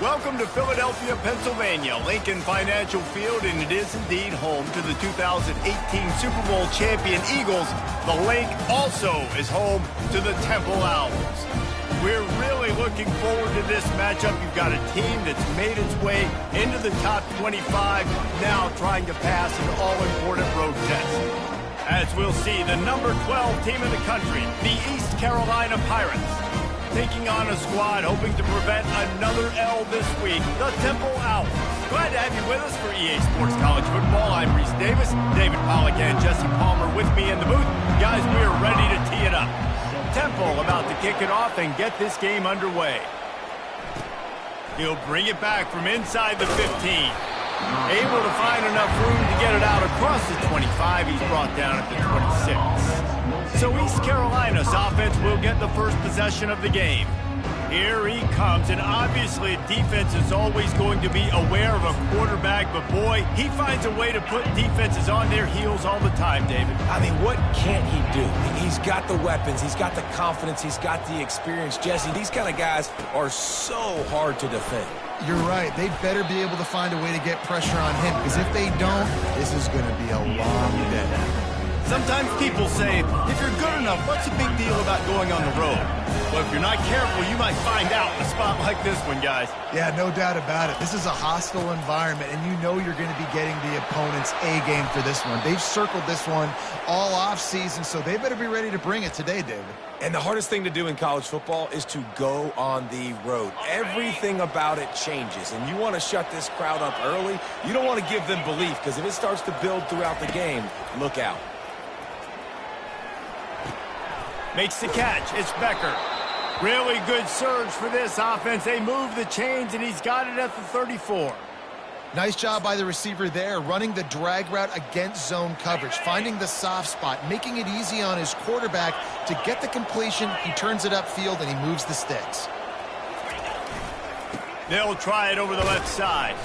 Welcome to Philadelphia, Pennsylvania, Lincoln Financial Field, and it is indeed home to the 2018 Super Bowl champion Eagles. The Link also is home to the Temple Owls. We're really looking forward to this matchup. You've got a team that's made its way into the top 25, now trying to pass an all-important road test. As we'll see, the number 12 team in the country, the East Carolina Pirates, taking on a squad hoping to prevent another L this week, the Temple Owls. Glad to have you with us for EA Sports College Football. I'm Reese Davis, David Pollack and Jesse Palmer with me in the booth. Guys, we are ready to tee it up. Temple about to kick it off and get this game underway. He'll bring it back from inside the 15. Able to find enough room to get it out across the 25. He's brought down at the 26. So East Carolina's offense will get the first possession of the game. Here he comes, and obviously defense is always going to be aware of a quarterback, but boy, he finds a way to put defenses on their heels all the time, David. I mean, what can't he do? He's got the weapons, he's got the confidence, he's got the experience. Jesse, these kind of guys are so hard to defend. You're right. They better be able to find a way to get pressure on him, because if they don't, this is going to be a long day. Sometimes people say, if you're good enough, what's the big deal about going on the road? Well, if you're not careful, you might find out in a spot like this one, guys. Yeah, no doubt about it. This is a hostile environment, and you know you're going to be getting the opponent's A-game for this one. They've circled this one all off-season, so they better be ready to bring it today, David. And the hardest thing to do in college football is to go on the road. Everything about it changes, and you want to shut this crowd up early. You don't want to give them belief, because if it starts to build throughout the game, look out. Makes the catch. It's Becker. Really good surge for this offense. They move the chains, and he's got it at the 34. Nice job by the receiver there, running the drag route against zone coverage, finding the soft spot, making it easy on his quarterback to get the completion. He turns it upfield, and he moves the sticks. They'll try it over the left side.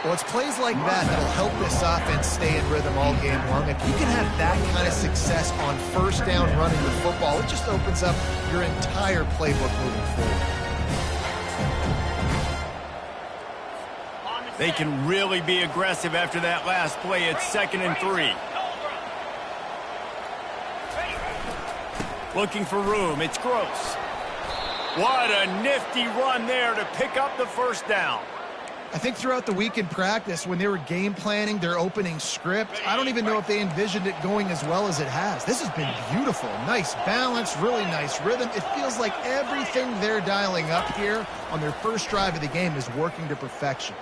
Well, it's plays like that that'll help this offense stay in rhythm all game long. If you can have that kind of success on first down running the football, it just opens up your entire playbook moving forward. They can really be aggressive after that last play. It's 2nd and 3. Looking for room. It's Gross. What a nifty run there to pick up the first down. I think throughout the week in practice, when they were game planning their opening script, I don't even know if they envisioned it going as well as it has. This has been beautiful. Nice balance, really nice rhythm. It feels like everything they're dialing up here on their first drive of the game is working to perfection.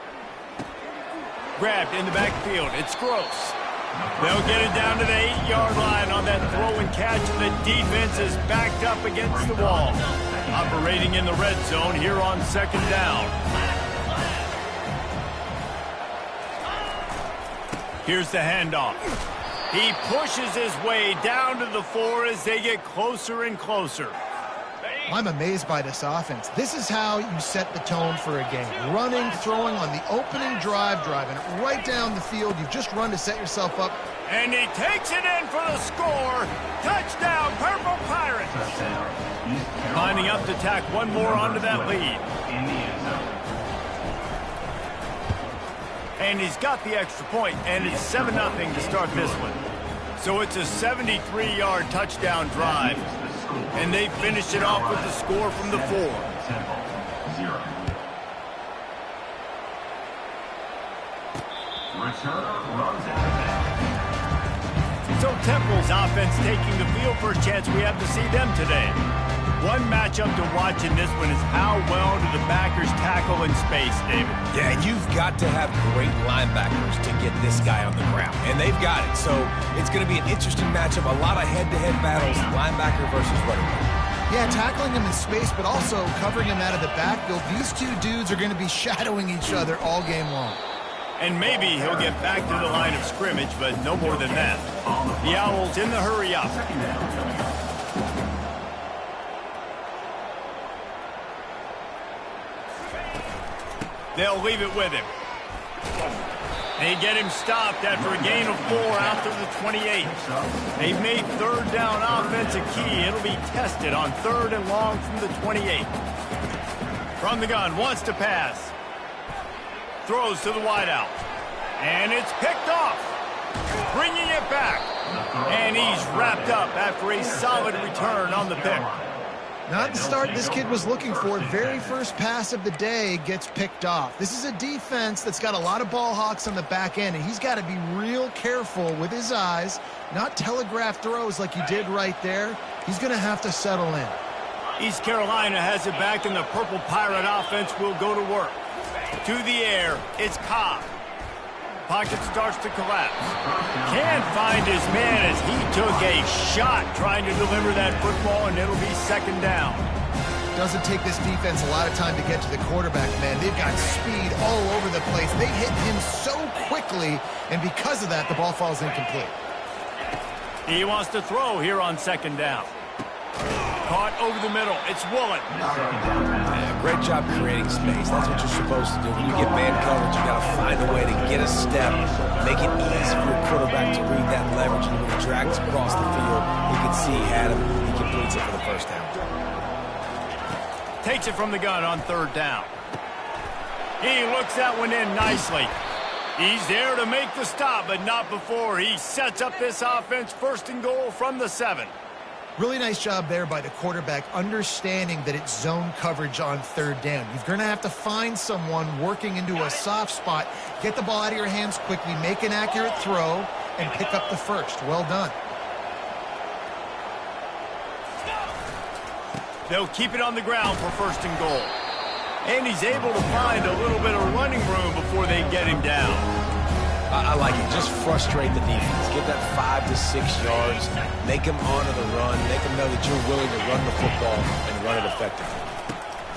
Grabbed in the backfield. It's Gross. They'll get it down to the 8-yard line on that throw and catch, and the defense is backed up against the wall. Operating in the red zone here on 2nd down. Here's the handoff. He pushes his way down to the 4 as they get closer and closer. I'm amazed by this offense. This is how you set the tone for a game. Running, throwing on the opening drive, driving it right down the field. You've just run to set yourself up. And he takes it in for the score. Touchdown, Purple Pirates. Lining up to tack one more onto that lead. And he's got the extra point, and it's 7-0 to start this one. So it's a 73-yard touchdown drive, and they finished it off with the score from the 4. So Temple's offense taking the field for a chance. We have to see them today. One matchup to watch in this one is how well do the backers tackle in space, David? Yeah, and you've got to have great linebackers to get this guy on the ground, and they've got it. So it's going to be an interesting matchup, a lot of head-to-head battles, linebacker versus running back. Yeah, tackling him in space, but also covering him out of the backfield. These two dudes are going to be shadowing each other all game long. And maybe he'll get back to the line of scrimmage, but no more than that. The Owls in the hurry up. They'll leave it with him. They get him stopped after a gain of 4 out to the 28. They've made 3rd down offense a key. It'll be tested on 3rd and long from the 28. From the gun, wants to pass. Throws to the wideout. And it's picked off. Bringing it back. And he's wrapped up after a solid return on the pick. Not the start this kid was looking for. Very first pass of the day gets picked off. This is a defense that's got a lot of ball hawks on the back end, and he's got to be real careful with his eyes, not telegraph throws like he did right there. He's going to have to settle in. East Carolina has it back, and the Purple Pirate offense will go to work. To the air, it's Cobb. Pocket starts to collapse. Can't find his man as he took a shot trying to deliver that football, and it'll be second down. Doesn't take this defense a lot of time to get to the quarterback, man. They've got speed all over the place. They hit him so quickly, and because of that, the ball falls incomplete. He wants to throw here on second down. Caught over the middle. It's Woolen. Yeah, great job creating space. That's what you're supposed to do. When you get man coverage, you got to find a way to get a step, make it easy for your quarterback to read that leverage. And when he drags across the field, he can see he had him. He completes it for the first down. Takes it from the gun on third down. He looks that one in nicely. He's there to make the stop, but not before he sets up this offense first and goal from the 7. Really nice job there by the quarterback, understanding that it's zone coverage on third down. You're going to have to find someone working into a soft spot, get the ball out of your hands quickly, make an accurate throw, and pick up the first. Well done. They'll keep it on the ground for first and goal. And he's able to find a little bit of running room before they get him down. I like it. Just frustrate the defense. Get that 5 to 6 yards. Make them honor the run. Make them know that you're willing to run the football and run it effectively.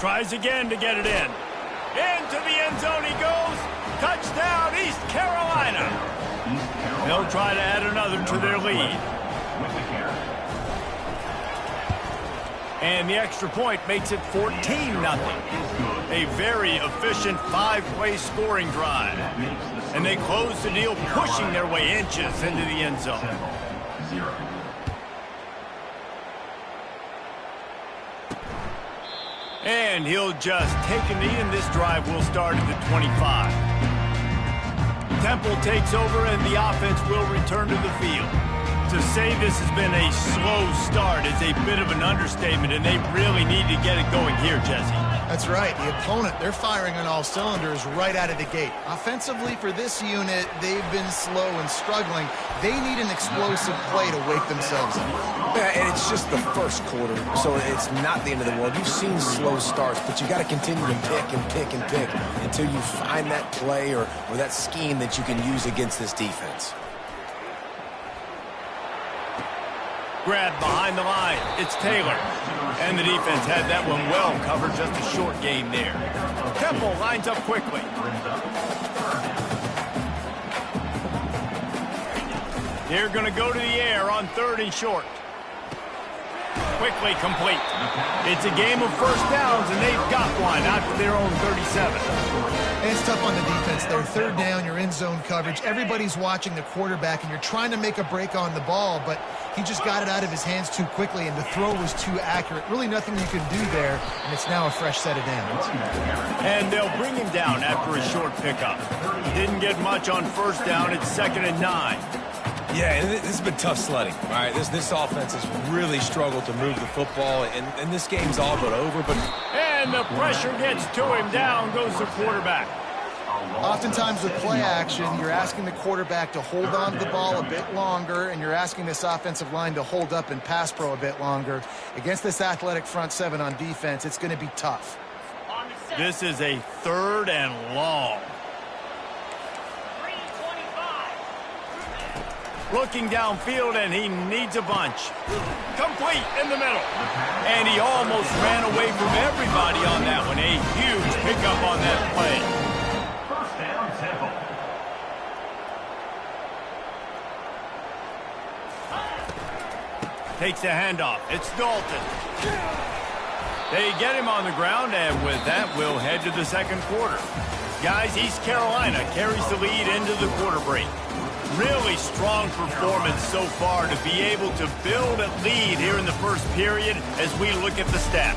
Tries again to get it in. Into the end zone he goes. Touchdown, East Carolina. They'll try to add another to their lead. And the extra point makes it 14-0. A very efficient 5-play scoring drive. And they close the deal, pushing their way inches into the end zone. And he'll just take a knee, and this drive will start at the 25. Temple takes over, and the offense will return to the field. To say this has been a slow start is a bit of an understatement, and they really need to get it going here, Jesse. That's right. The opponent, they're firing on all cylinders right out of the gate. Offensively for this unit, they've been slow and struggling. They need an explosive play to wake themselves up. Yeah, and it's just the first quarter, so it's not the end of the world. You've seen slow starts, but you got to continue to pick and pick and pick until you find that play or that scheme that you can use against this defense. Grab behind the line. It's Taylor. And the defense had that one well covered. Just a short game there. Temple lines up quickly. They're going to go to the air on third and short. Quickly complete. It's a game of first downs, and they've got one out to their own 37. And it's tough on the defense. They're third down, you're in zone coverage. Everybody's watching the quarterback, and you're trying to make a break on the ball, but he just got it out of his hands too quickly, and the throw was too accurate. Really nothing you can do there, and it's now a fresh set of downs. And they'll bring him down after a short pickup. Didn't get much on first down. It's 2nd and 9. Yeah, and this has been tough sledding. All right, this offense has really struggled to move the football, and this game's all but over. But and the pressure gets to him. Down goes the quarterback. Oftentimes with play action, you're asking the quarterback to hold on to the ball a bit longer, and you're asking this offensive line to hold up and pass pro a bit longer. Against this athletic front seven on defense, it's going to be tough. This is a 3rd and long. Looking downfield, and he needs a bunch. Complete in the middle. And he almost ran away from everybody on that one. A huge pickup on that play. First down, Temple. Takes the handoff. It's Dalton. They get him on the ground, and with that, we'll head to the second quarter. Guys, East Carolina carries the lead into the quarter break. Really strong performance so far to be able to build a lead here in the first period as we look at the stats.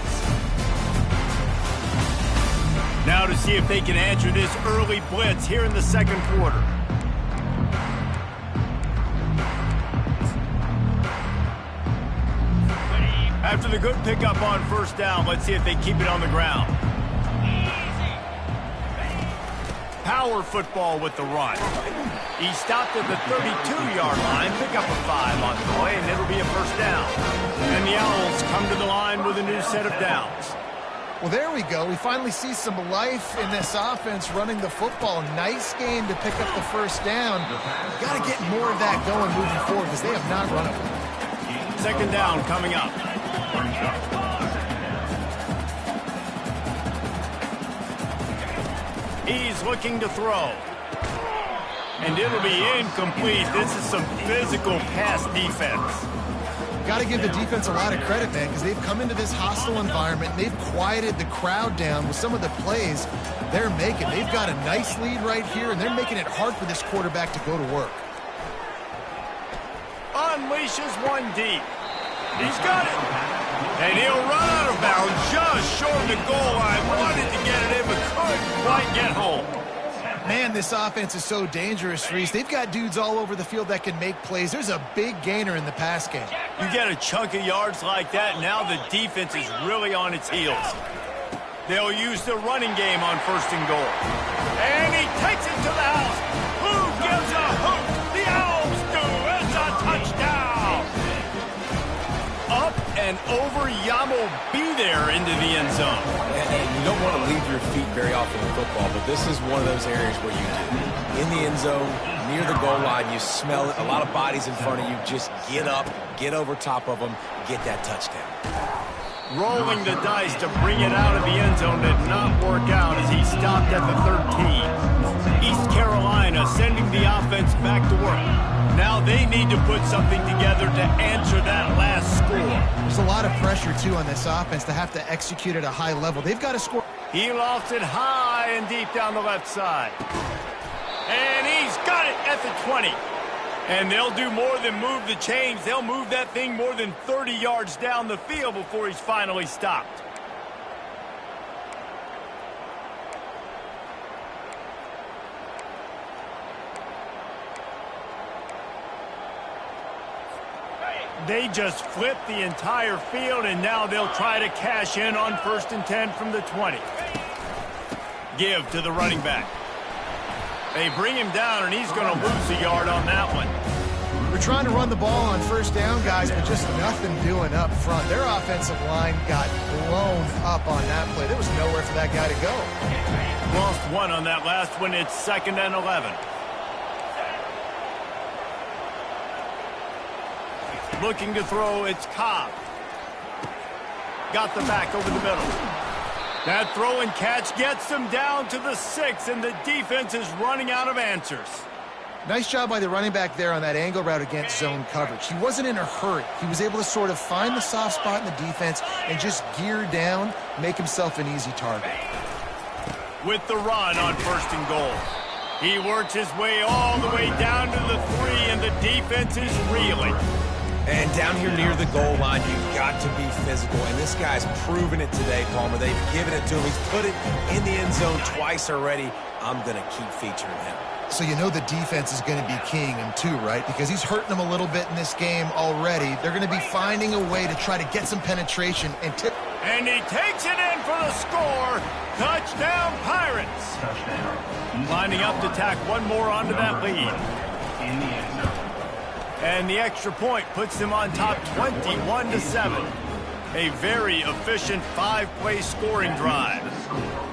Now to see if they can answer this early blitz here in the second quarter. After the good pickup on first down, let's see if they keep it on the ground. Power football with the run. He stopped at the 32-yard line, pick up a 5 on the play, and it'll be a first down. And the Owls come to the line with a new set of downs. Well, there we go. We finally see some life in this offense running the football. Nice game to pick up the first down. Got to get more of that going moving forward because they have not run it. Second down coming up. He's looking to throw. And it'll be incomplete. This is some physical pass defense. Got to give the defense a lot of credit, man, because they've come into this hostile environment. And they've quieted the crowd down with some of the plays they're making. They've got a nice lead right here, and they're making it hard for this quarterback to go to work. Unleashes one deep. He's got it. And he'll run out of bounds just short of the goal line. Wanted to get it in, but couldn't quite get home. Man, this offense is so dangerous, Reese. They've got dudes all over the field that can make plays. There's a big gainer in the pass game. You get a chunk of yards like that, now the defense is really on its heels. They'll use the running game on first and goal. And he takes it to the house. Who gives a hoot? The Owls do. It's a touchdown. Up and over, Yamo be there into the end zone. And you don't want to leave your feet very often in football, but this is one of those areas where you do. In the end zone, near the goal line, you smell it. A lot of bodies in front of you. Just get up, get over top of them, get that touchdown. Rolling the dice to bring it out of the end zone did not work out as he stopped at the 13. East Carolina sending the offense back to work. Now they need to put something together to answer that last score. There's a lot of pressure, too, on this offense to have to execute at a high level. They've got to score. He lofts it high and deep down the left side. And he's got it at the 20. And they'll do more than move the chains. They'll move that thing more than 30 yards down the field before he's finally stopped. They just flipped the entire field, and now they'll try to cash in on 1st and 10 from the 20. Give to the running back. They bring him down, and he's going to lose a yard on that one. We're trying to run the ball on first down, guys, but just nothing doing up front. Their offensive line got blown up on that play. There was nowhere for that guy to go. Lost one on that last one. It's 2nd and 11. Looking to throw, it's Cobb. Got the back over the middle. That throw and catch gets them down to the 6, and the defense is running out of answers. Nice job by the running back there on that angle route against zone coverage. He wasn't in a hurry. He was able to sort of find the soft spot in the defense and just gear down, make himself an easy target. With the run on 1st and goal. He works his way all the way down to the 3, and the defense is reeling. And down here near the goal line, you've got to be physical. And this guy's proven it today, Palmer. They've given it to him. He's put it in the end zone twice already. I'm going to keep featuring him. So you know the defense is going to be keying him too, right? Because he's hurting them a little bit in this game already. They're going to be finding a way to try to get some penetration and tip. And he takes it in for the score. Touchdown, Pirates. Touchdown. Lining up to tack one more onto that lead. In the end zone. And the extra point puts them on top 21-7. A very efficient 5-play scoring drive.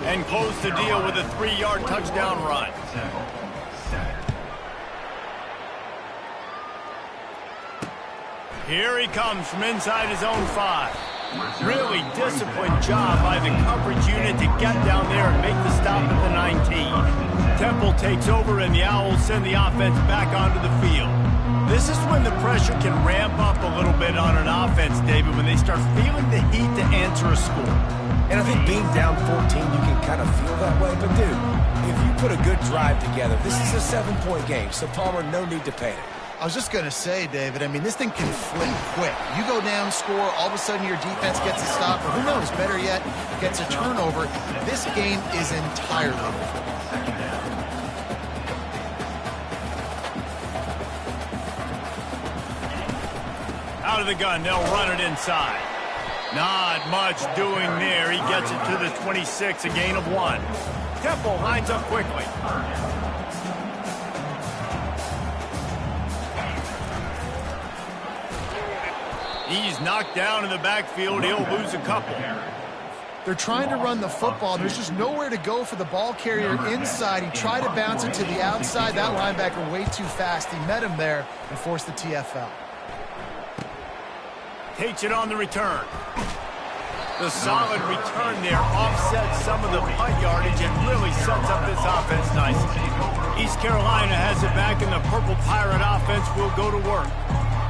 And close the deal with a 3-yard touchdown run. Here he comes from inside his own 5. Really disciplined job by the coverage unit to get down there and make the stop at the 19. Temple takes over, and the Owls send the offense back onto the field. This is when the pressure can ramp up a little bit on an offense, David, when they start feeling the heat to answer a score. And I think being down 14, you can kind of feel that way. But, dude, if you put a good drive together, this is a 7-point game, so Palmer, no need to panic. I was just going to say, David, I mean, this thing can flip quick. You go down, score, all of a sudden your defense gets a stop, or who knows, better yet, gets a turnover. This game is entirely different. Out of the gun, they'll run it inside. Not much doing there. He gets it to the 26, a gain of 1. Temple lines up quickly. He's knocked down in the backfield. He'll lose a couple. They're trying to run the football. There's just nowhere to go for the ball carrier inside. He tried to bounce it to the outside. That linebacker way too fast. He met him there and forced the TFL. Takes it on the return. The solid return there offsets some of the punt yardage and really sets up this offense nicely. East Carolina has it back, and the Purple Pirate offense will go to work.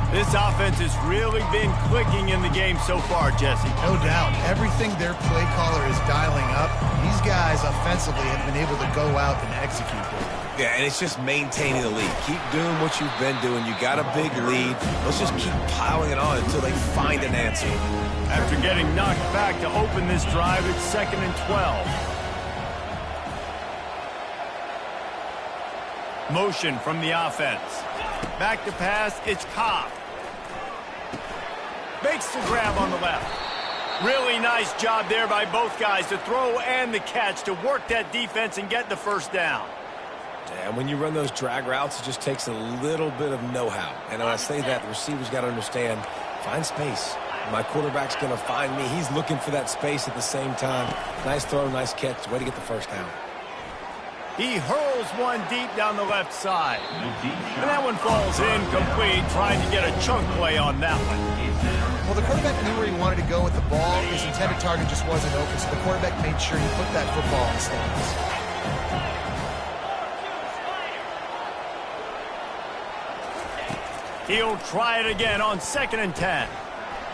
This offense has really been clicking in the game so far, Jesse. No doubt. Everything their play caller is dialing up, these guys offensively have been able to go out and execute there. Yeah, and it's just maintaining the lead. Keep doing what you've been doing. You got a big lead. Let's just keep piling it on until they find an answer. After getting knocked back to open this drive, it's 2nd and 12. Motion from the offense. Back to pass, it's Cobb. Makes the grab on the left. Really nice job there by both guys, the throw and the catch, to work that defense and get the first down. And when you run those drag routes, it just takes a little bit of know-how. And when I say that, the receivers got to understand, find space. My quarterback's going to find me. He's looking for that space at the same time. Nice throw, nice catch. Way to get the first down. He hurls one deep down the left side. And that one falls incomplete, trying to get a chunk play on that one. Well, the quarterback knew where he wanted to go with the ball. His intended target just wasn't open, so the quarterback made sure he put that football in the stands. He'll try it again on 2nd and 10,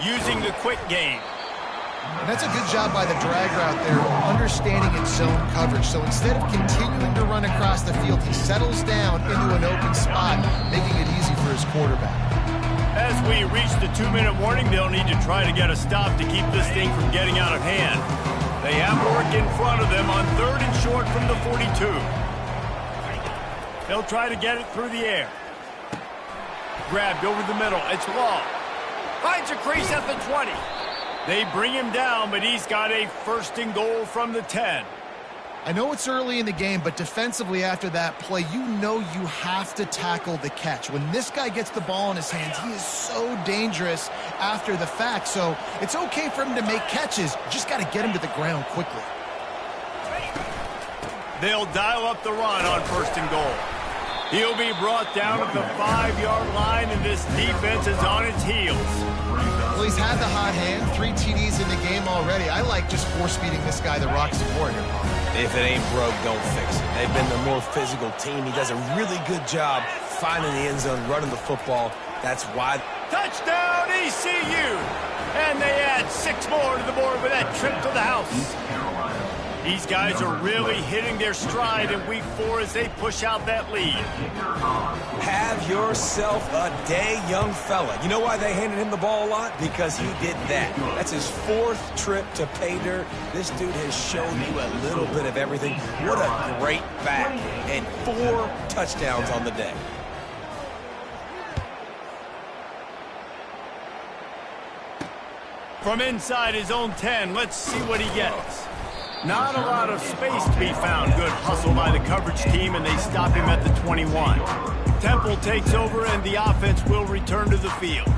using the quick game. And that's a good job by the drag route there, understanding its zone coverage. So instead of continuing to run across the field, he settles down into an open spot, making it easy for his quarterback. As we reach the 2-minute warning, they'll need to try to get a stop to keep this thing from getting out of hand. They have work in front of them on 3rd and short from the 42. They'll try to get it through the air. Grabbed over the middle. It's Law. Finds a crease at the 20. They bring him down, but he's got a 1st and goal from the 10. I know it's early in the game, but defensively after that play, you know you have to tackle the catch. When this guy gets the ball in his hands, he is so dangerous after the fact. So it's okay for him to make catches. You just got to get him to the ground quickly. They'll dial up the run on 1st and goal. He'll be brought down at the 5-yard line, and this defense is on its heels. Well, he's had the hot hand, 3 TDs in the game already. I like just force-feeding this guy the rock some more here, Paul. If it ain't broke, don't fix it. They've been the more physical team. He does a really good job finding the end zone, running the football. That's why. Touchdown, ECU! And they add 6 more to the board with that trip to the house. These guys are really hitting their stride in week 4 as they push out that lead. Have yourself a day, young fella. You know why they handed him the ball a lot? Because he did that. That's his 4th trip to pay dirt. This dude has shown you a little bit of everything. What a great back. And 4 touchdowns on the day. From inside his own 10, let's see what he gets. Not a lot of space to be found. Good hustle by the coverage team, and they stop him at the 21. Temple takes over, and the offense will return to the field.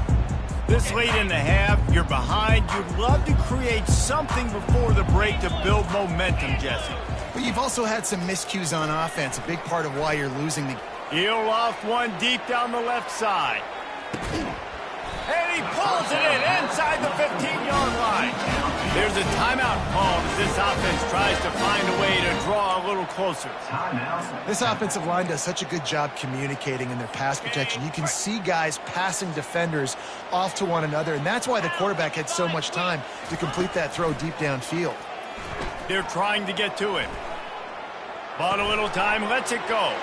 This late in the half, you're behind. You'd love to create something before the break to build momentum, Jesse. But you've also had some miscues on offense, a big part of why you're losing the... He'll loft one deep down the left side. And he pulls it in inside the 15-yard line. There's a timeout called as this offense tries to find a way to draw a little closer. This offensive line does such a good job communicating in their pass protection. You can see guys passing defenders off to one another, and that's why the quarterback had so much time to complete that throw deep downfield. They're trying to get to it. Bought a little time, lets it go.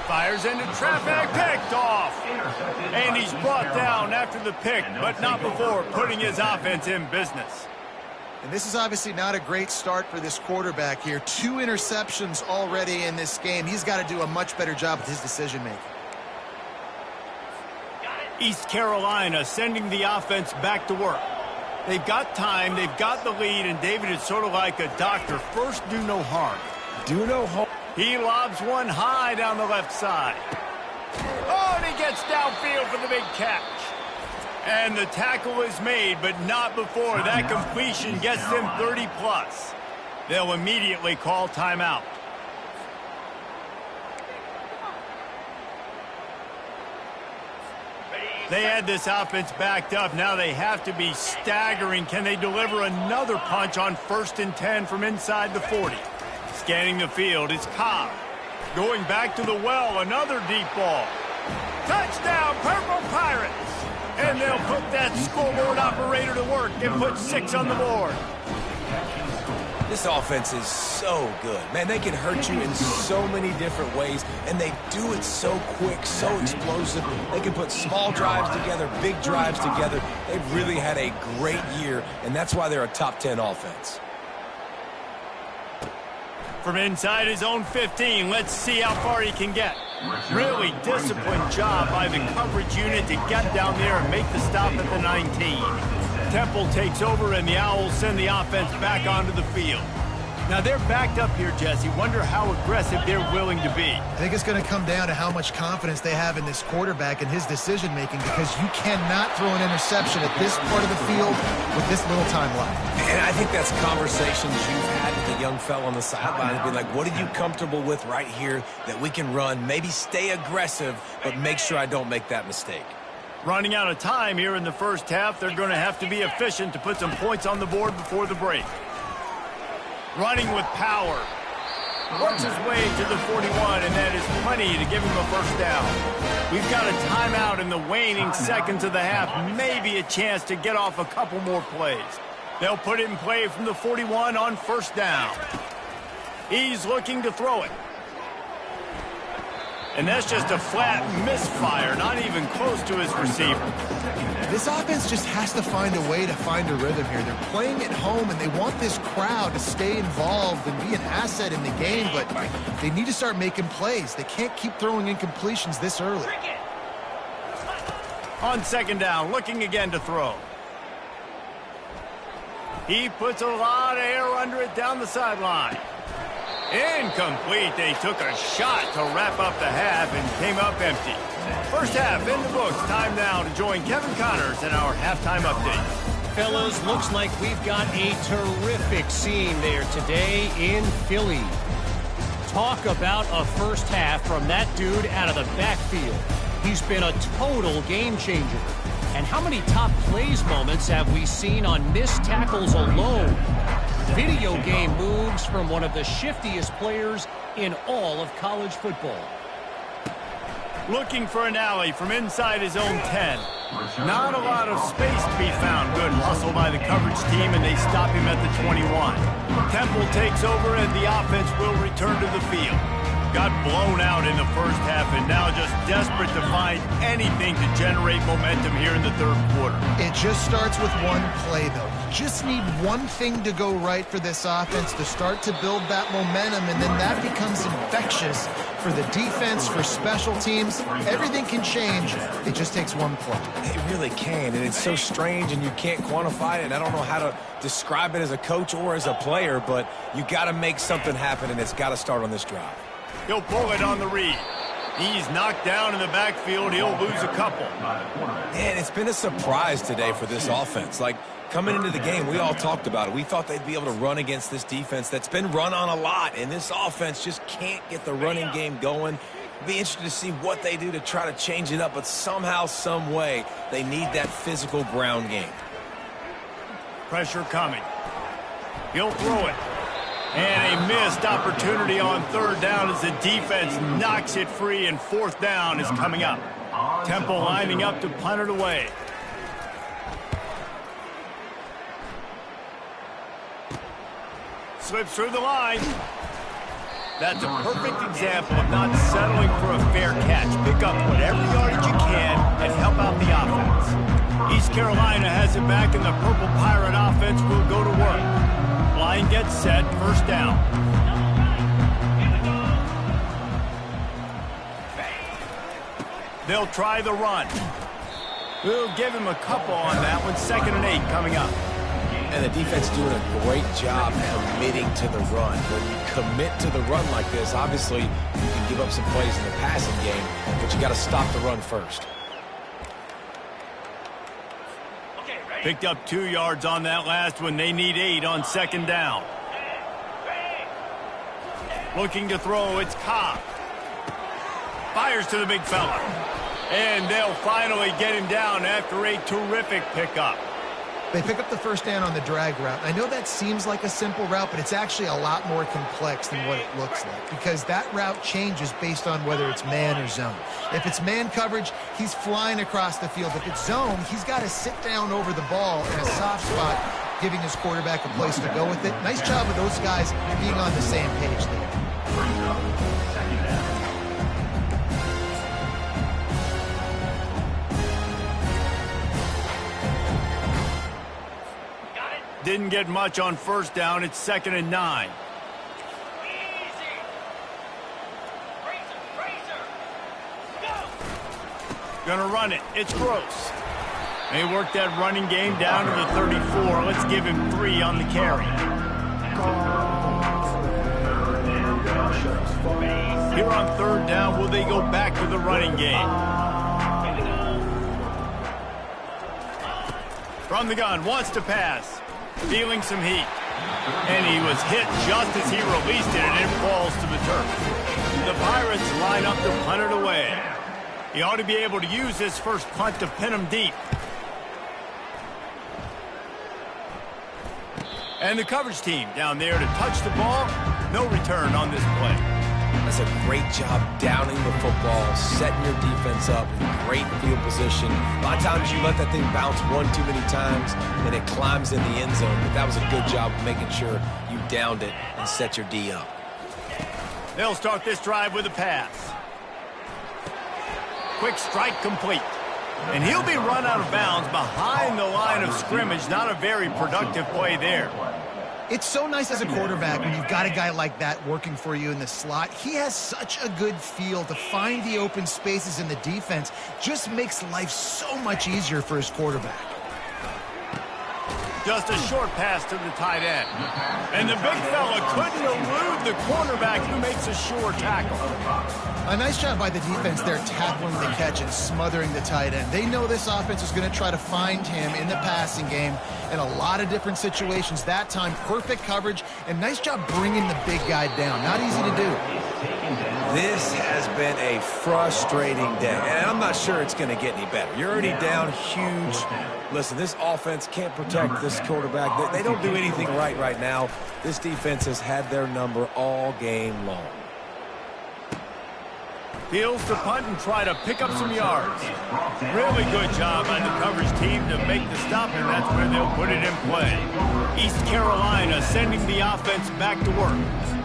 Fires into traffic, picked off. And he's brought down after the pick, but not before putting his offense in business. And this is obviously not a great start for this quarterback here. 2 interceptions already in this game. He's got to do a much better job with his decision-making. East Carolina sending the offense back to work. They've got time, they've got the lead, and David is sort of like a doctor. First, do no harm. Do no harm. He lobs one high down the left side. Oh, and he gets downfield for the big catch. And the tackle is made, but not before that completion gets them 30+. They'll immediately call timeout. They had this offense backed up. Now they have to be staggering. Can they deliver another punch on 1st and 10 from inside the 40? Scanning the field, it's Cobb. Going back to the well, another deep ball. Touchdown, Purple Pirates! And they'll put that scoreboard operator to work and put 6 on the board. This offense is so good. Man, they can hurt you in so many different ways, and they do it so quick, so explosive. They can put small drives together, big drives together. They've really had a great year, and that's why they're a top 10 offense. From inside his own 15, let's see how far he can get. Really disciplined job by the coverage unit to get down there and make the stop at the 19. Temple takes over, and the Owls send the offense back onto the field. Now they're backed up here, Jesse. Wonder how aggressive they're willing to be. I think it's going to come down to how much confidence they have in this quarterback and his decision-making, because you cannot throw an interception at this part of the field with this little time left. And I think that's conversations you've had with the young fella on the sideline and be like, what are you comfortable with right here that we can run? Maybe stay aggressive, but make sure I don't make that mistake. Running out of time here in the first half. They're going to have to be efficient to put some points on the board before the break. Running with power. Works his way to the 41, and that is plenty to give him a first down. We've got a timeout in the waning seconds of the half. Maybe a chance to get off a couple more plays. They'll put it in play from the 41 on first down. He's looking to throw it. And that's just a flat misfire, not even close to his receiver. This offense just has to find a way to find a rhythm here. They're playing at home, and they want this crowd to stay involved and be an asset in the game, but they need to start making plays. They can't keep throwing incompletions this early. On second down, looking again to throw. He puts a lot of air under it down the sideline. Incomplete. They took a shot to wrap up the half and came up empty. First half in the books. Time now to join Kevin Connors in our halftime update. Fellas, looks like we've got a terrific scene there today in Philly. Talk about a first half from that dude out of the backfield. He's been a total game changer. And how many top plays moments have we seen on missed tackles alone? Video game moves from one of the shiftiest players in all of college football. Looking for an alley from inside his own 10. Not a lot of space to be found. Good hustle by the coverage team, and they stop him at the 21. Temple takes over, and the offense will return to the field. Got blown out in the first half, and now just desperate to find anything to generate momentum here in the third quarter. It just starts with one play, though. You just need one thing to go right for this offense to start to build that momentum, and then that becomes infectious for the defense, for special teams. Everything can change. It just takes one play. It really can, and it's so strange, and you can't quantify it, and I don't know how to describe it as a coach or as a player, but you got to make something happen, and it's got to start on this drive. He'll pull it on the read. He's knocked down in the backfield. He'll lose a couple. And it's been a surprise today for this offense. Like, coming into the game, we all talked about it. We thought they'd be able to run against this defense that's been run on a lot, and this offense just can't get the running game going. Be interested to see what they do to try to change it up, but somehow, some way, they need that physical ground game. Pressure coming. He'll throw it. And a missed opportunity on third down as the defense knocks it free, and fourth down is coming up. Temple lining up to punt it away. Slips through the line. That's a perfect example of not settling for a fair catch. Pick up whatever yardage you can and help out the offense. East Carolina has it back, and the Purple Pirate offense will go to work. Line gets set, first down. They'll try the run. We'll give him a couple on that one. 2nd and 8 coming up. And the defense doing a great job committing to the run. When you commit to the run like this, obviously you can give up some plays in the passing game, but you got to stop the run first. Picked up 2 yards on that last one. They need 8 on 2nd down. Looking to throw, it's Cobb. Fires to the big fella. And they'll finally get him down after a terrific pickup. They pick up the first down on the drag route. I know that seems like a simple route, but it's actually a lot more complex than what it looks like, because that route changes based on whether it's man or zone. If it's man coverage, he's flying across the field. If it's zone, he's got to sit down over the ball in a soft spot, giving his quarterback a place to go with it. Nice job of those guys being on the same page there. Didn't get much on first down. It's 2nd and 9. Gonna run it. It's Gross. They worked that running game down to the 34. Let's give him 3 on the carry. Here on 3rd down, will they go back to the running game? From the gun, wants to pass. Feeling some heat. And he was hit just as he released it, and it falls to the turf. The Pirates line up to punt it away. He ought to be able to use this first punt to pin him deep. And the coverage team down there to touch the ball. No return on this play. That's a great job downing the football, setting your defense up in great field position. A lot of times you let that thing bounce one too many times and it climbs in the end zone, but that was a good job of making sure you downed it and set your D up. They'll start this drive with a pass. Quick strike complete. And he'll be run out of bounds behind the line of scrimmage. Not a very productive play there. It's so nice as a quarterback when you've got a guy like that working for you in the slot. He has such a good feel to find the open spaces in the defense. Just makes life so much easier for his quarterback. Just a short pass to the tight end. And the big fella couldn't elude the cornerback who makes a sure tackle. A nice job by the defense there tackling the catch and smothering the tight end. They know this offense is going to try to find him in the passing game in a lot of different situations. That time, perfect coverage, and nice job bringing the big guy down. Not easy to do. This has been a frustrating day, and I'm not sure it's going to get any better. You're already down huge. Listen, this offense can't protect this quarterback. They don't do anything right now. This defense has had their number all game long. Fields to punt and try to pick up some yards. Really good job by the coverage team to make the stop, and that's where they'll put it in play. East Carolina sending the offense back to work.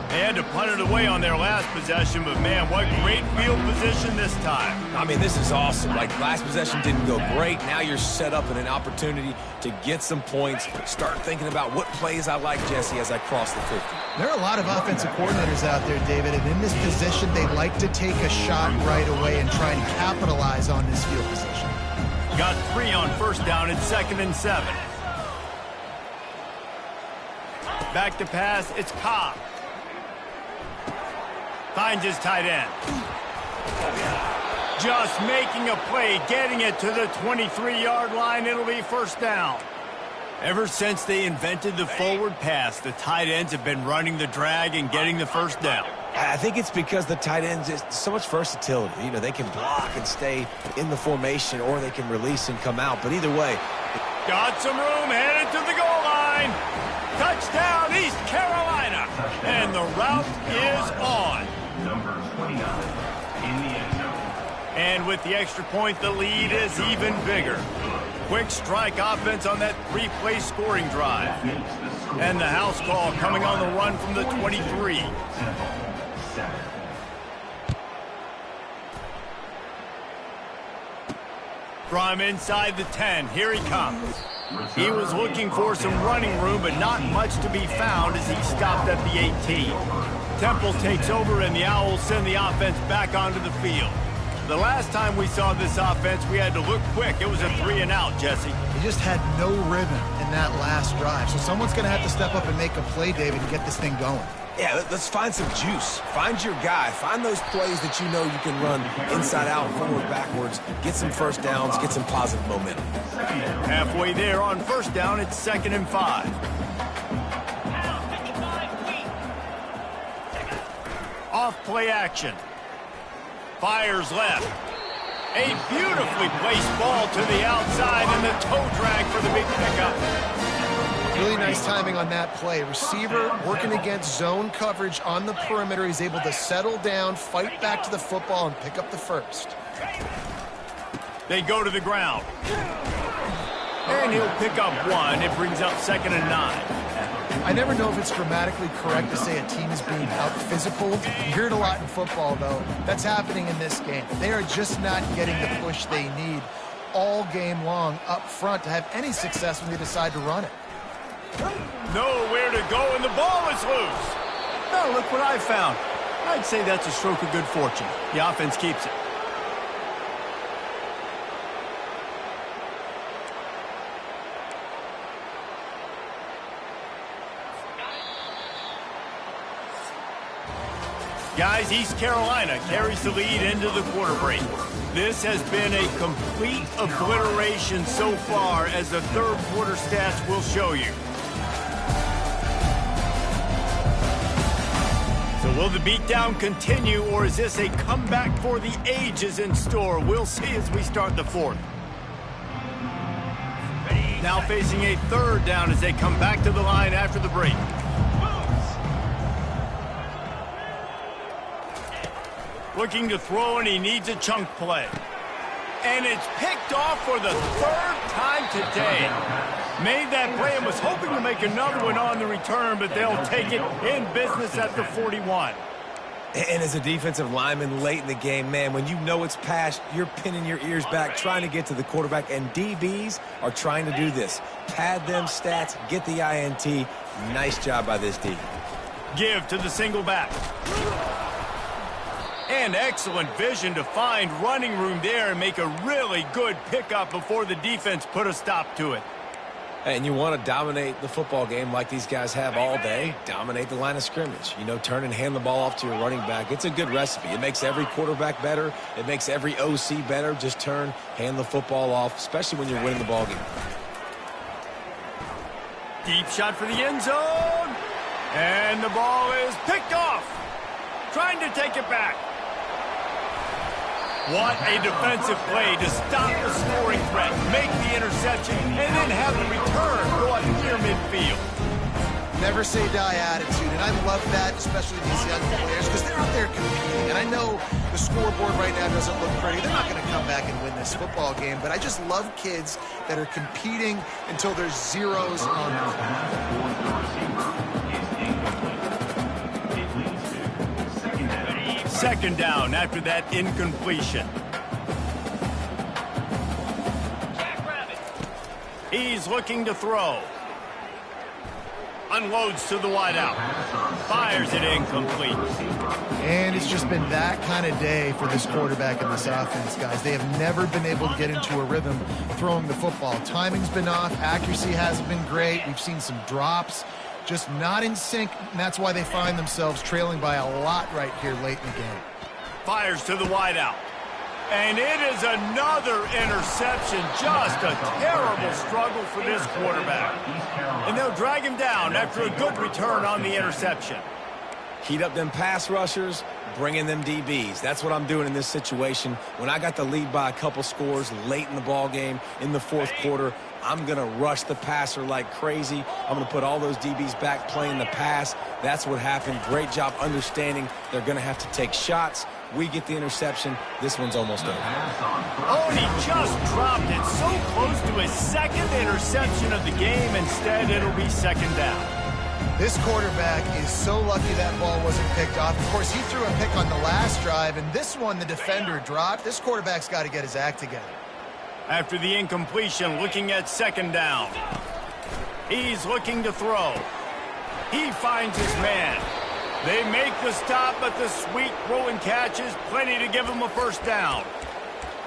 They had to punt it away on their last possession, but man, what great field position this time. I mean, this is awesome. Like, last possession didn't go great. Now you're set up in an opportunity to get some points. Start thinking about what plays I like, Jesse, as I cross the 50. There are a lot of offensive coordinators out there, David, and in this position, they like to take a shot right away and try and capitalize on this field position. Got 3 on first down at 2nd and 7. Back to pass, it's Cobb. Finds his tight end. Just making a play, getting it to the 23-yard line. It'll be first down. Ever since they invented the forward pass, the tight ends have been running the drag and getting the first down. I think it's because the tight ends, is so much versatility. You know, they can block and stay in the formation, or they can release and come out. But either way. Got some room, headed to the goal line. Touchdown, East Carolina. And the route is on. Number 29 in the end zone. And with the extra point, the lead is even bigger. Quick strike offense on that 3-play scoring drive. And the house call coming on the run from the 23. From inside the 10, here he comes. He was looking for some running room, but not much to be found as he stopped at the 18. Temple takes over, and the Owls send the offense back onto the field. The last time we saw this offense, we had to look quick. It was a 3-and-out, Jesse. He just had no rhythm in that last drive. So someone's going to have to step up and make a play, David, and get this thing going. Yeah, let's find some juice. Find your guy. Find those plays that you know you can run inside out, forward, backwards. Get some first downs. Get some positive momentum. Halfway there on first down, it's 2nd and 5. Off play action. Fires left. A beautifully placed ball to the outside and the toe drag for the big pickup. Really nice timing on that play. Receiver working against zone coverage on the perimeter. He's able to settle down, fight back to the football, and pick up the first. They go to the ground. And he'll pick up 1. It brings up 2nd and 9. I never know if it's grammatically correct to say a team is being out-physicaled. You hear it a lot in football, though. That's happening in this game. They are just not getting the push they need all game long up front to have any success when they decide to run it. Nowhere to go, and the ball is loose. Oh, look what I found. I'd say that's a stroke of good fortune. The offense keeps it. Guys, East Carolina carries the lead into the quarter break. This has been a complete obliteration so far, as the third quarter stats will show you. So will the beatdown continue, or is this a comeback for the ages in store? We'll see as we start the fourth. Now facing a 3rd down as they come back to the line after the break. Looking to throw, and he needs a chunk play. And it's picked off for the 3rd time today. Made that play and was hoping to make another one on the return, but they'll take it in business at the 41. And as a defensive lineman late in the game, man, when you know it's past, you're pinning your ears back, trying to get to the quarterback, and DBs are trying to do this. Pad them stats, get the INT. Nice job by this D. Give to the single back. And excellent vision to find running room there and make a really good pickup before the defense put a stop to it. And you want to dominate the football game like these guys have all day. Dominate the line of scrimmage. You know, turn and hand the ball off to your running back. It's a good recipe. It makes every quarterback better. It makes every OC better. Just turn, hand the football off, especially when you're winning the ball game. Deep shot for the end zone. And the ball is picked off. Trying to take it back. What a defensive play to stop the scoring threat, make the interception, and then have the return go up near midfield. Never say die attitude, and I love that, especially these young players, because they're out there competing. And I know the scoreboard right now doesn't look pretty. They're not going to come back and win this football game, but I just love kids that are competing until there's zeros on the clock. 2nd down after that incompletion. He's looking to throw. Unloads to the wideout. Fires it incomplete. And it's just been that kind of day for this quarterback and this offense, guys. They have never been able to get into a rhythm throwing the football. Timing's been off. Accuracy hasn't been great. We've seen some drops. Just not in sync, and that's why they find themselves trailing by a lot right here late in the game. Fires to the wideout. And it is another interception. Just a terrible struggle for this quarterback. And they'll drag him down after a good return on the interception. Heat up them pass rushers, bring in them DBs. That's what I'm doing in this situation. When I got the lead by a couple scores late in the ball game, in the 4th quarter, I'm going to rush the passer like crazy. I'm going to put all those DBs back playing the pass. That's what happened. Great job understanding they're going to have to take shots. We get the interception. This one's almost over. Oh, and he just dropped it so close to his 2nd interception of the game. Instead, it'll be 2nd down. This quarterback is so lucky that ball wasn't picked off. Of course, he threw a pick on the last drive, and this one the defender dropped. This quarterback's got to get his act together. After the incompletion, looking at second down. He's looking to throw. He finds his man. They make the stop, but the sweet throw and catch is plenty to give him a first down.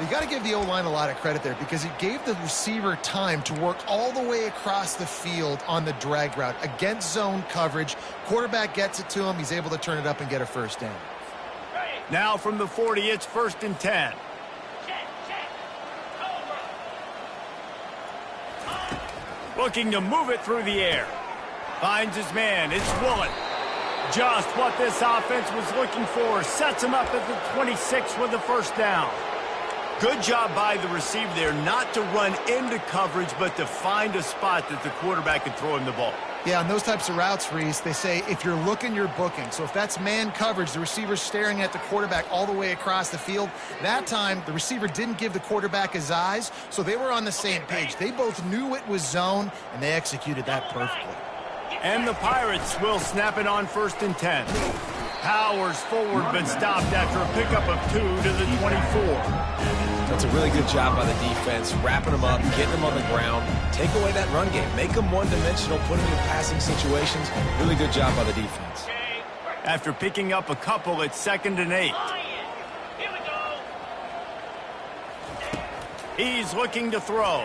You got to give the O-line a lot of credit there because it gave the receiver time to work all the way across the field on the drag route against zone coverage. Quarterback gets it to him. He's able to turn it up and get a first down. Now from the 40, it's 1st and 10. Looking to move it through the air. Finds his man. It's Woolen. Just what this offense was looking for. Sets him up at the 26 with the first down. Good job by the receiver there not to run into coverage, but to find a spot that the quarterback can throw him the ball. Yeah, on those types of routes, Reese, they say if you're looking, you're booking. So if that's man coverage, the receiver's staring at the quarterback all the way across the field. That time, the receiver didn't give the quarterback his eyes, so they were on the same page. They both knew it was zone, and they executed that perfectly. And the Pirates will snap it on 1st and 10. Powers forward, but stopped after a pickup of 2 to the 24. That's a really good job by the defense, wrapping them up, getting them on the ground, take away that run game, make them one-dimensional, put them in passing situations. Really good job by the defense. After picking up a couple, it's 2nd and 8. He's looking to throw.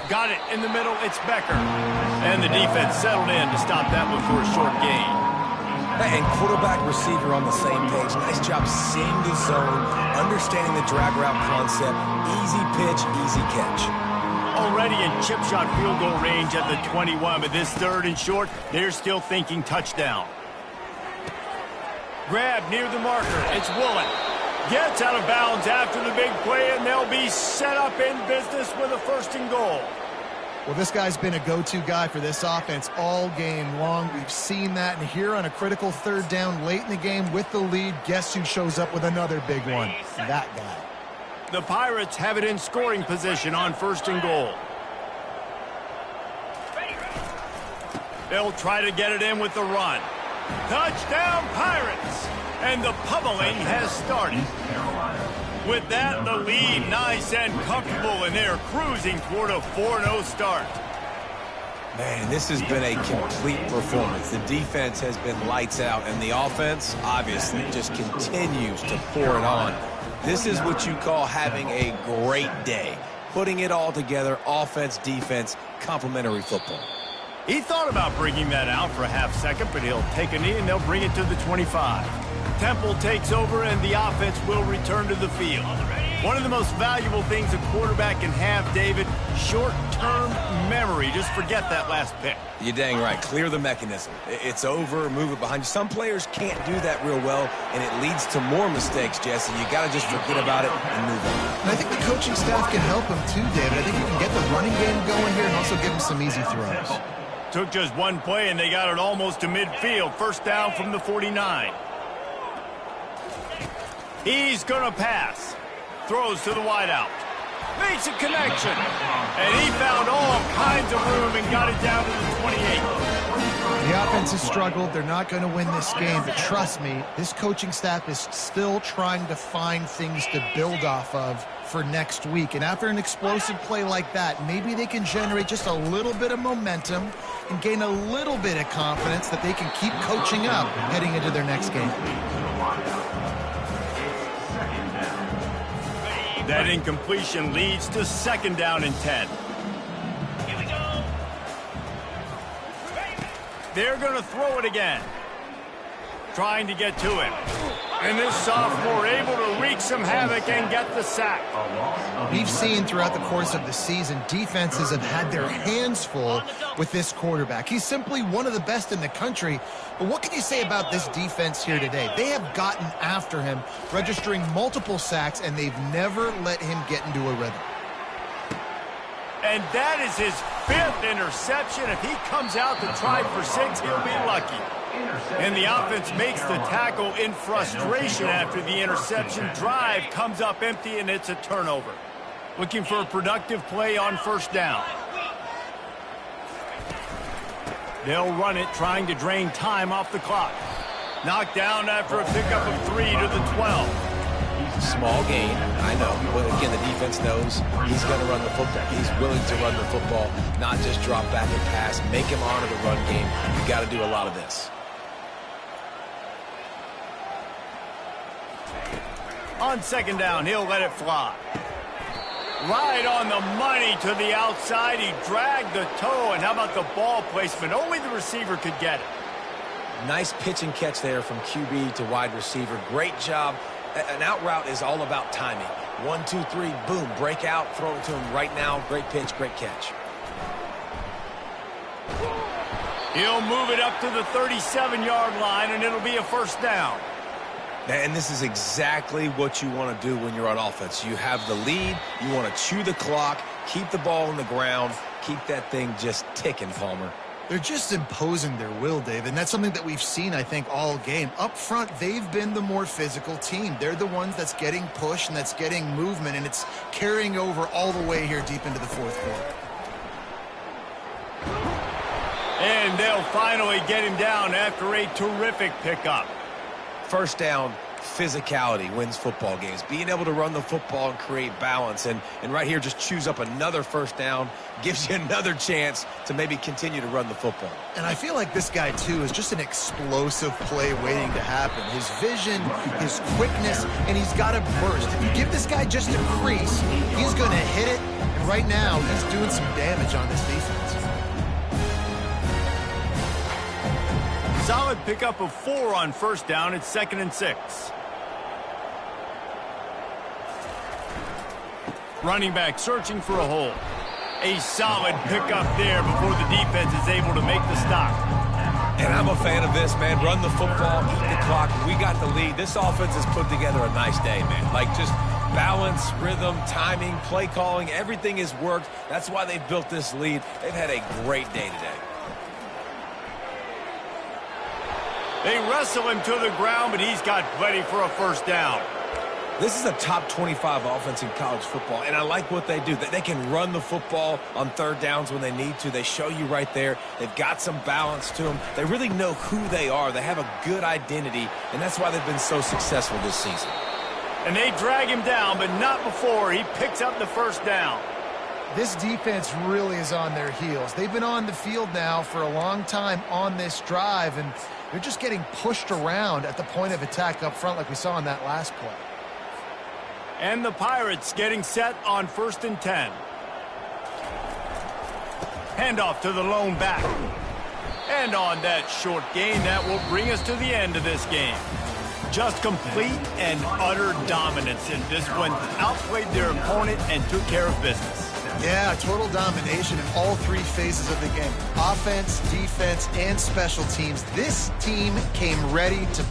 Got it in the middle, it's Becker. And the defense settled in to stop that one for a short gain. And quarterback receiver on the same page. Nice job seeing the zone, understanding the drag route concept. Easy pitch, easy catch. Already in chip shot field goal range at the 21, but this 3rd and short, they're still thinking touchdown. Grab near the marker. It's Woolen. Gets out of bounds after the big play, and they'll be set up in business with a 1st and goal. Well, this guy's been a go-to guy for this offense all game long. We've seen that, and here on a critical 3rd down late in the game with the lead, guess who shows up with another big one? That guy. The Pirates have it in scoring position on 1st and goal. They'll try to get it in with the run. Touchdown, Pirates! And the pummeling has started. With that, the lead nice and comfortable, and they're cruising toward a 4-0 start. Man, this has been a complete performance. The defense has been lights out, and the offense, obviously, just continues to pour it on. This is what you call having a great day. Putting it all together, offense, defense, complementary football. He thought about bringing that out for a half second, but he'll take a knee, and they'll bring it to the 25. Temple takes over, and the offense will return to the field. One of the most valuable things a quarterback can have, David, short-term memory. Just forget that last pick. You're dang right. Clear the mechanism. It's over, move it behind you. Some players can't do that real well, and it leads to more mistakes, Jesse. You got to just forget about it and move on. And I think the coaching staff can help him too, David. I think you can get the running game going here and also give him some easy throws. Took just one play, and they got it almost to midfield. 1st down from the 49. He's going to pass. Throws to the wideout. Makes a connection. And he found all kinds of room and got it down to the 28. The offense has struggled. They're not going to win this game. But trust me, this coaching staff is still trying to find things to build off of for next week. And after an explosive play like that, maybe they can generate just a little bit of momentum and gain a little bit of confidence that they can keep coaching up heading into their next game. That incompletion leads to 2nd down and 10. Here we go. They're going to throw it again. Trying to get to him. And this sophomore able to wreak some havoc and get the sack. We've seen throughout the course of the season, defenses have had their hands full with this quarterback. He's simply one of the best in the country. But what can you say about this defense here today? They have gotten after him, registering multiple sacks, and they've never let him get into a rhythm. And that is his 5th interception. If he comes out to try for 6, he'll be lucky. And the offense makes the tackle in frustration after the interception. Drive comes up empty, and it's a turnover. Looking for a productive play on 1st down. They'll run it, trying to drain time off the clock. Knocked down after a pickup of 3 to the 12. Small gain, I know. But again, the defense knows he's going to run the football. He's willing to run the football, not just drop back and pass, make him honor the run game. You got to do a lot of this. On second down, he'll let it fly. Right on the money to the outside. He dragged the toe, and how about the ball placement? Only the receiver could get it. Nice pitch and catch there from QB to wide receiver. Great job. An out route is all about timing. 1, 2, 3, boom, break out, throw it to him right now. Great pitch, great catch. He'll move it up to the 37-yard line, and it'll be a first down. And this is exactly what you want to do when you're on offense. You have the lead. You want to chew the clock, keep the ball on the ground, keep that thing just ticking, Palmer. They're just imposing their will, Dave, and that's something that we've seen, I think, all game. Up front, they've been the more physical team. They're the ones that's getting pushed and that's getting movement, and it's carrying over all the way here deep into the fourth quarter. And they'll finally get him down after a terrific pickup. First down, physicality wins football games. Being able to run the football and create balance. And right here, just choose up another first down, gives you another chance to maybe continue to run the football. And I feel like this guy, too, is just an explosive play waiting to happen. His vision, his quickness, and he's got a burst. If you give this guy just a crease, he's going to hit it. And right now, he's doing some damage on this defense. Solid pickup of 4 on first down. It's 2nd and 6. Running back searching for a hole. A solid pickup there before the defense is able to make the stop. And I'm a fan of this, man. Run the football, eat the clock. We got the lead. This offense has put together a nice day, man. Like just balance, rhythm, timing, play calling, everything has worked. That's why they've built this lead. They've had a great day today. They wrestle him to the ground, but he's got plenty for a first down. This is a top 25 offense in college football, and I like what they do. They can run the football on third downs when they need to. They show you right there. They've got some balance to them. They really know who they are. They have a good identity, and that's why they've been so successful this season. And they drag him down, but not before he picks up the first down. This defense really is on their heels. They've been on the field now for a long time on this drive, and they're just getting pushed around at the point of attack up front like we saw in that last play. And the Pirates getting set on 1st and 10. Handoff to the lone back. And on that short gain, that will bring us to the end of this game. Just complete and utter dominance, and this one outplayed their opponent and took care of business. Yeah, total domination in all 3 phases of the game. Offense, defense, and special teams. This team came ready to